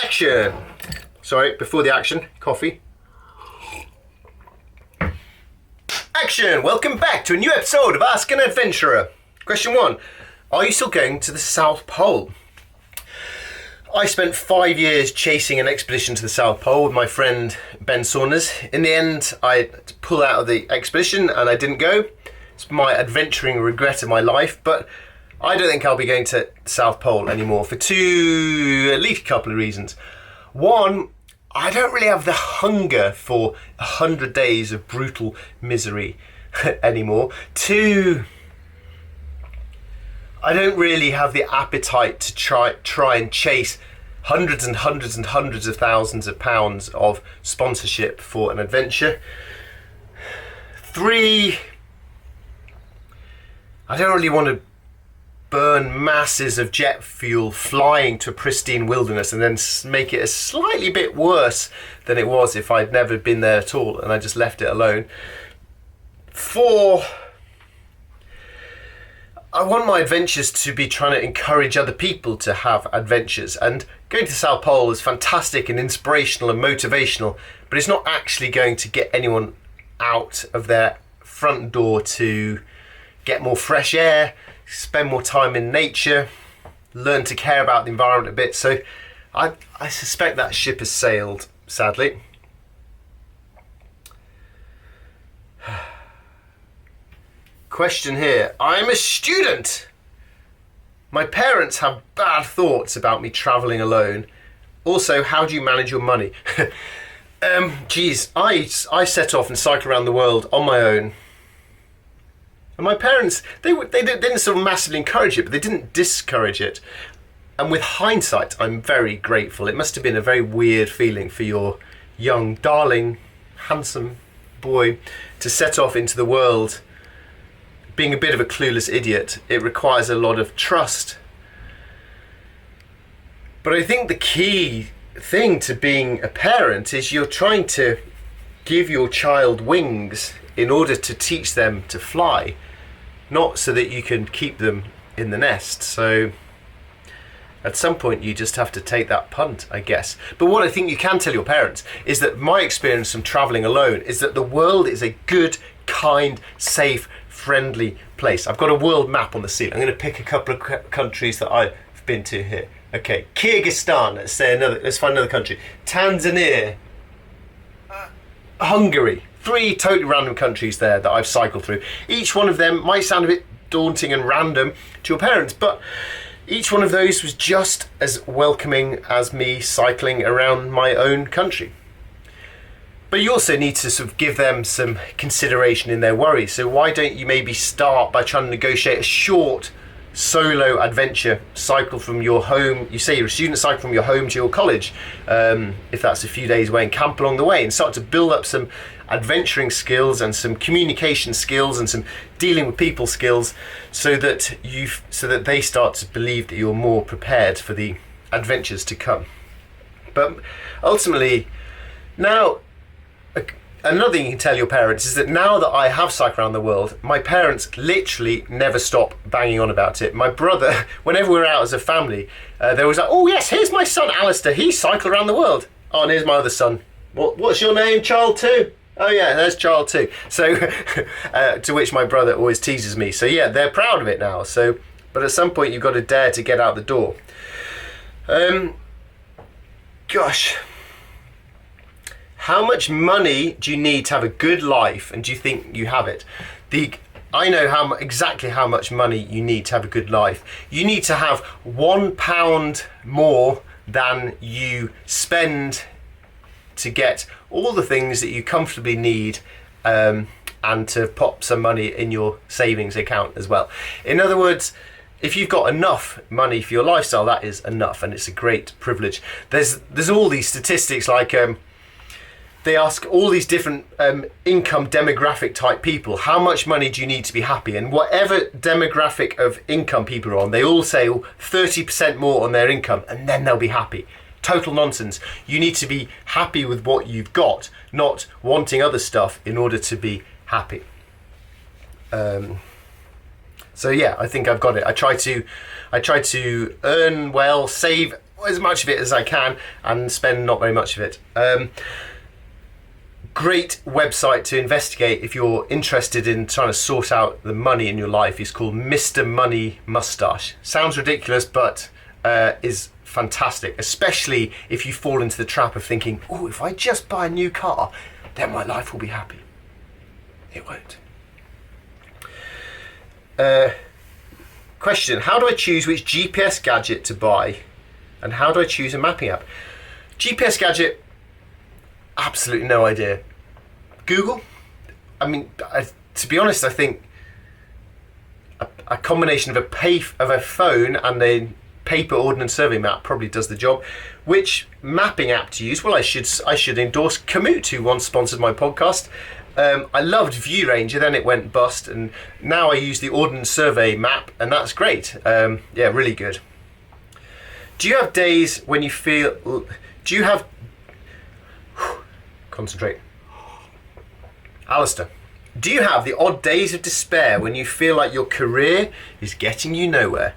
Action! Sorry, before the action, coffee. Action! Welcome back to a new episode of Ask an Adventurer. Question 1. Are you still going to the South Pole? I spent 5 years chasing an expedition to the South Pole with my friend Ben Saunders. In the end, I had to pull out of the expedition and I didn't go. It's my adventuring regret of my life, but I don't think I'll be going to the South Pole anymore for at least a couple of reasons. One, I don't really have the hunger for 100 days of brutal misery anymore. Two, I don't really have the appetite to try and chase hundreds and hundreds and hundreds of thousands of pounds of sponsorship for an adventure. Three, I don't really want to burn masses of jet fuel flying to a pristine wilderness and then make it a slightly bit worse than it was if I'd never been there at all and I just left it alone. Four, I want my adventures to be trying to encourage other people to have adventures, and going to the South Pole is fantastic and inspirational and motivational, but it's not actually going to get anyone out of their front door to get more fresh air, spend more time in nature, learn to care about the environment a bit. So I suspect that ship has sailed, sadly. Question here. I'm a student. My parents have bad thoughts about me travelling alone. Also, how do you manage your money? I set off and cycled around the world on my own. And my parents, they didn't sort of massively encourage it, but they didn't discourage it. And with hindsight, I'm very grateful. It must have been a very weird feeling for your young, darling, handsome boy to set off into the world being a bit of a clueless idiot. It requires a lot of trust. But I think the key thing to being a parent is you're trying to give your child wings in order to teach them to fly, not so that you can keep them in the nest. So at some point you just have to take that punt, I guess. But what I think you can tell your parents is that my experience from traveling alone is that the world is a good, kind, safe, friendly place. I've got a world map on the ceiling. I'm going to pick a couple of countries that I've been to here. Okay, Kyrgyzstan, let's find another country. Tanzania, Hungary. 3 totally random countries there that I've cycled through. Each one of them might sound a bit daunting and random to your parents, but each one of those was just as welcoming as me cycling around my own country. But you also need to sort of give them some consideration in their worries. So why don't you maybe start by trying to negotiate a short solo adventure, cycle from your home. You say you're a student, cycle from your home to your college, if that's a few days away, and camp along the way and start to build up some adventuring skills and some communication skills and some dealing with people skills, so that they start to believe that you're more prepared for the adventures to come. But ultimately, now, another thing you can tell your parents is that now that I have cycled around the world, my parents literally never stop banging on about it. My brother, whenever we're out as a family, they was like, oh yes, here's my son Alistair, he cycled around the world. Oh, and here's my other son. What's your name, Child 2? Oh yeah, there's Child 2. So, to which my brother always teases me. So yeah, they're proud of it now. So, but at some point you've got to dare to get out the door. Gosh. How much money do you need to have a good life, and do you think you have it? I know exactly how much money you need to have a good life. You need to have £1 more than you spend to get all the things that you comfortably need, and to pop some money in your savings account as well. In other words, if you've got enough money for your lifestyle, that is enough, and it's a great privilege. There's all these statistics like they ask all these different income demographic type people, how much money do you need to be happy? And whatever demographic of income people are on, they all say 30% more on their income and then they'll be happy. Total nonsense. You need to be happy with what you've got, not wanting other stuff in order to be happy. So yeah, I think I've got it. I try to earn well, save as much of it as I can and spend not very much of it. Great website to investigate if you're interested in trying to sort out the money in your life is called Mr. Money Mustache. Sounds ridiculous, but is fantastic, especially if you fall into the trap of thinking, oh, if I just buy a new car, then my life will be happy. It won't. Question, how do I choose which GPS gadget to buy? And how do I choose a mapping app? GPS gadget, absolutely no idea. Google? I mean, to be honest, I think a combination of a phone and a paper ordnance survey map probably does the job. Which mapping app to use? Well, I should endorse Komoot, who once sponsored my podcast. I loved ViewRanger, then it went bust, and now I use the Ordnance Survey map, and that's great. Yeah, really good. Do you have days when you feel... Concentrate. Alistair, do you have the odd days of despair when you feel like your career is getting you nowhere?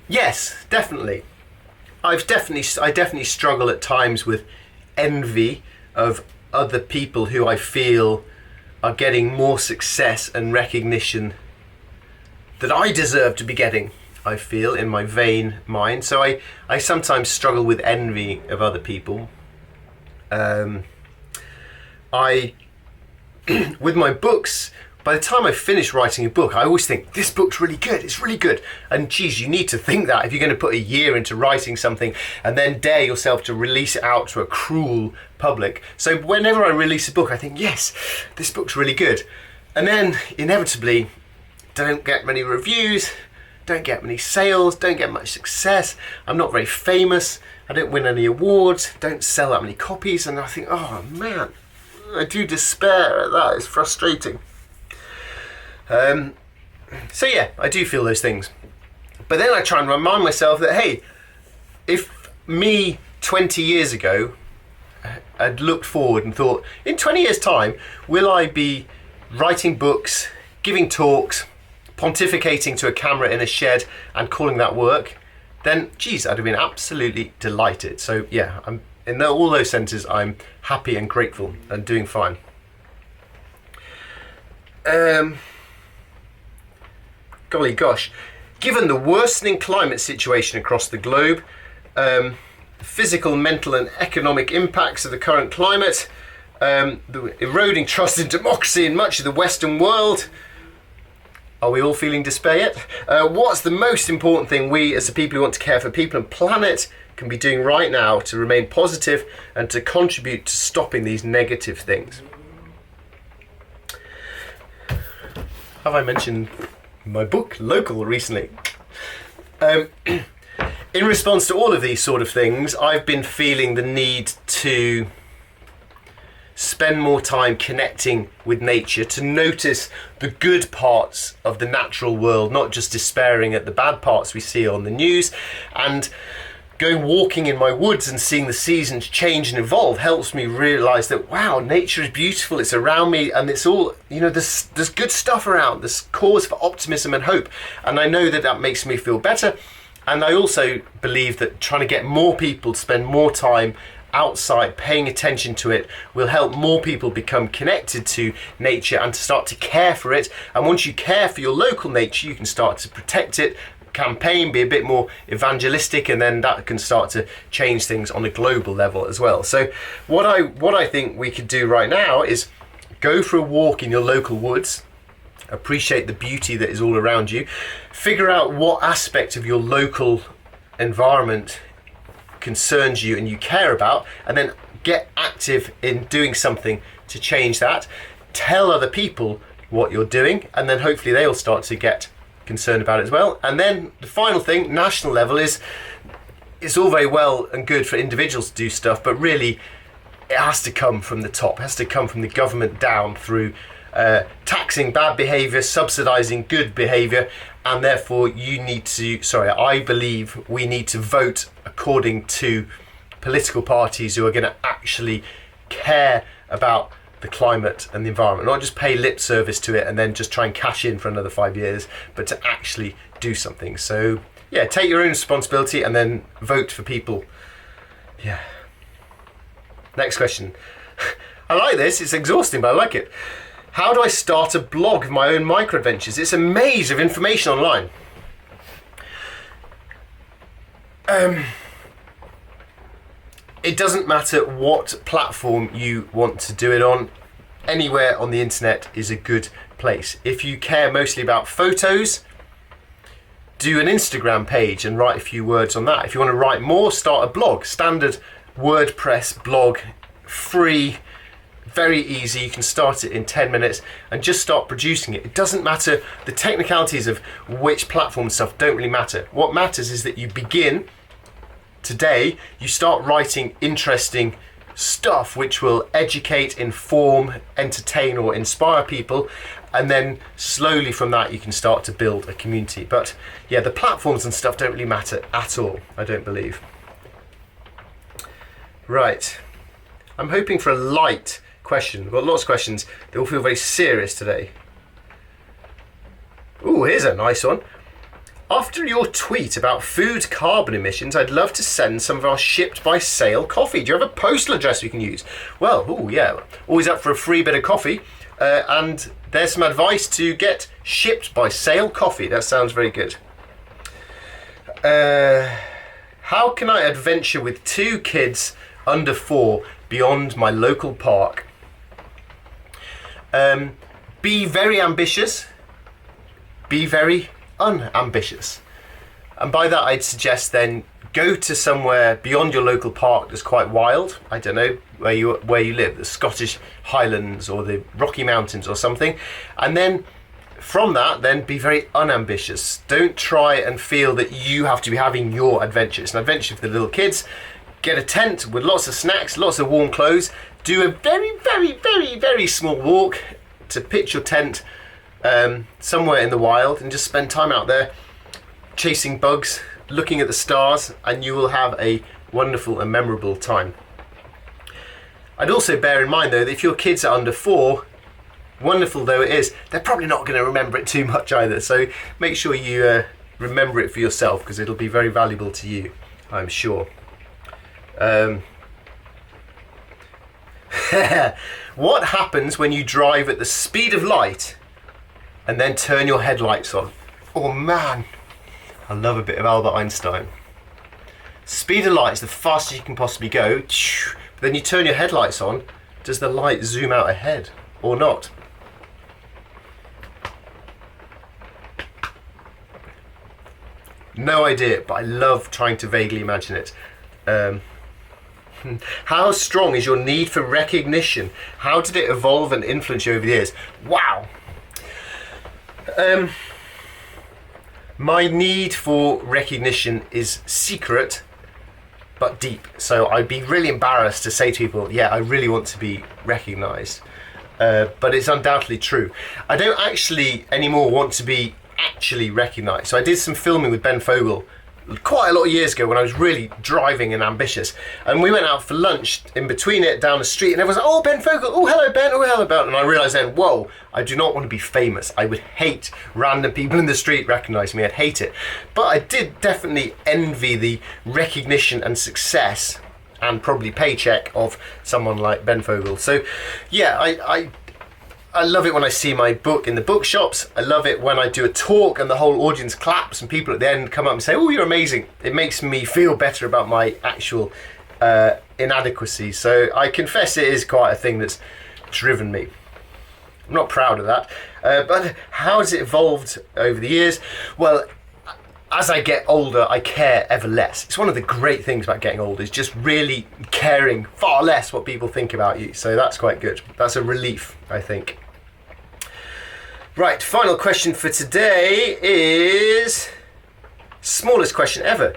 Yes, definitely. I definitely struggle at times with envy of other people who I feel are getting more success and recognition that I deserve to be getting, I feel, in my vain mind. So I sometimes struggle with envy of other people. With my books, by the time I finish writing a book, I always think, this book's really good, it's really good. And geez, you need to think that if you're going to put a year into writing something and then dare yourself to release it out to a cruel public. So whenever I release a book, I think, yes, this book's really good. And then inevitably, don't get many reviews, don't get many sales, don't get much success. I'm not very famous, I don't win any awards, don't sell that many copies. And I think, oh man, I do despair at that, it's frustrating. So yeah, I do feel those things. But then I try and remind myself that, hey, if me 20 years ago I'd looked forward and thought, in 20 years' time, will I be writing books, giving talks, pontificating to a camera in a shed and calling that work, then geez, I'd have been absolutely delighted. So yeah, I'm in all those senses, I'm happy and grateful and doing fine. Golly gosh, given the worsening climate situation across the globe, the physical, mental and economic impacts of the current climate, the eroding trust in democracy in much of the Western world, are we all feeling despair yet? What's the most important thing we as the people who want to care for people and planet can be doing right now to remain positive and to contribute to stopping these negative things? Have I mentioned my book, Local, recently? In response to all of these sort of things, I've been feeling the need to spend more time connecting with nature, to notice the good parts of the natural world, not just despairing at the bad parts we see on the news. And going walking in my woods and seeing the seasons change and evolve helps me realise that, wow, nature is beautiful, it's around me, and it's all, you know, there's good stuff around, there's cause for optimism and hope. And I know that that makes me feel better. And I also believe that trying to get more people to spend more time outside, paying attention to it, will help more people become connected to nature and to start to care for it. And once you care for your local nature, you can start to protect it, campaign, be a bit more evangelistic, and then that can start to change things on a global level as well. So what I think we could do right now is go for a walk in your local woods, appreciate the beauty that is all around you, figure out what aspect of your local environment concerns you and you care about, and then get active in doing something to change that. Tell other people what you're doing, and then hopefully they'll start to get concerned about it as well. And then the final thing, national level, is it's all very well and good for individuals to do stuff, but really it has to come from the top. It has to come from the government down through taxing bad behaviour, subsidising good behaviour, and therefore I believe we need to vote according to political parties who are going to actually care about the climate and the environment, not just pay lip service to it and then just try and cash in for another 5 years, but to actually do something. So yeah, take your own responsibility and then vote for people. Yeah. Next question. I like this, it's exhausting, but I like it. How do I start a blog of my own micro adventures? It's a maze of information online. It doesn't matter what platform you want to do it on. Anywhere on the internet is a good place. If you care mostly about photos, do an Instagram page and write a few words on that. If you want to write more, start a blog. Standard WordPress blog, free, very easy. You can start it in 10 minutes and just start producing it. It doesn't matter. The technicalities of which platform stuff don't really matter. What matters is that you begin today, you start writing interesting stuff which will educate, inform, entertain or inspire people, and then slowly from that you can start to build a community. But yeah, the platforms and stuff don't really matter at all, I don't believe. Right, I'm hoping for a light question. We've got lots of questions. They all feel very serious today. Ooh, here's a nice one. After your tweet about food carbon emissions, I'd love to send some of our shipped by sale coffee. Do you have a postal address we can use? Well, ooh, yeah, always up for a free bit of coffee. And there's some advice to get shipped by sale coffee. That sounds very good. How can I adventure with 2 kids under 4 beyond my local park? Be very ambitious. Be very unambitious. And by that I'd suggest then go to somewhere beyond your local park that's quite wild. I don't know where you live, the Scottish Highlands or the Rocky Mountains or something. And then from that, then be very unambitious. Don't try and feel that you have to be having your adventure. It's an adventure for the little kids. Get a tent with lots of snacks, lots of warm clothes. Do a very, very, very, very small walk to pitch your tent somewhere in the wild and just spend time out there chasing bugs, looking at the stars, and you will have a wonderful and memorable time. I'd also bear in mind though that if your kids are under 4, wonderful though it is, they're probably not going to remember it too much either, so make sure you remember it for yourself, because it'll be very valuable to you, I'm sure. What happens when you drive at the speed of light and then turn your headlights on? Oh man, I love a bit of Albert Einstein. Speed of light is the fastest you can possibly go, but then you turn your headlights on. Does the light zoom out ahead or not? No idea, but I love trying to vaguely imagine it. How strong is your need for recognition? How did it evolve and influence you over the years? Wow. My need for recognition is secret but deep. So I'd be really embarrassed to say to people, yeah, I really want to be recognized. But it's undoubtedly true. I don't actually anymore want to be actually recognized. So I did some filming with Ben Fogle quite a lot of years ago when I was really driving and ambitious, and we went out for lunch in between it down the street, and everyone was like, oh, Ben Fogle, oh hello Ben, oh hello Ben, and I realised then, whoa, I do not want to be famous. I would hate random people in the street recognising me. I'd hate it. But I did definitely envy the recognition and success and probably paycheck of someone like Ben Fogle. So yeah, I love it when I see my book in the bookshops. I love it when I do a talk and the whole audience claps and people at the end come up and say, oh, you're amazing. It makes me feel better about my actual inadequacy. So I confess it is quite a thing that's driven me. I'm not proud of that. But how has it evolved over the years? Well, as I get older, I care ever less. It's one of the great things about getting older, is just really caring far less what people think about you. So that's quite good. That's a relief, I think. Right, final question for today is smallest question ever.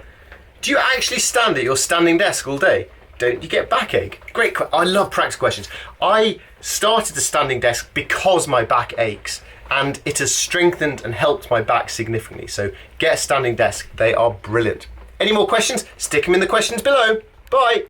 Do you actually stand at your standing desk all day? Don't you get backache? Great question. I love practice questions. I started the standing desk because my back aches, and it has strengthened and helped my back significantly. So get a standing desk. They are brilliant. Any more questions? Stick them in the questions below. Bye.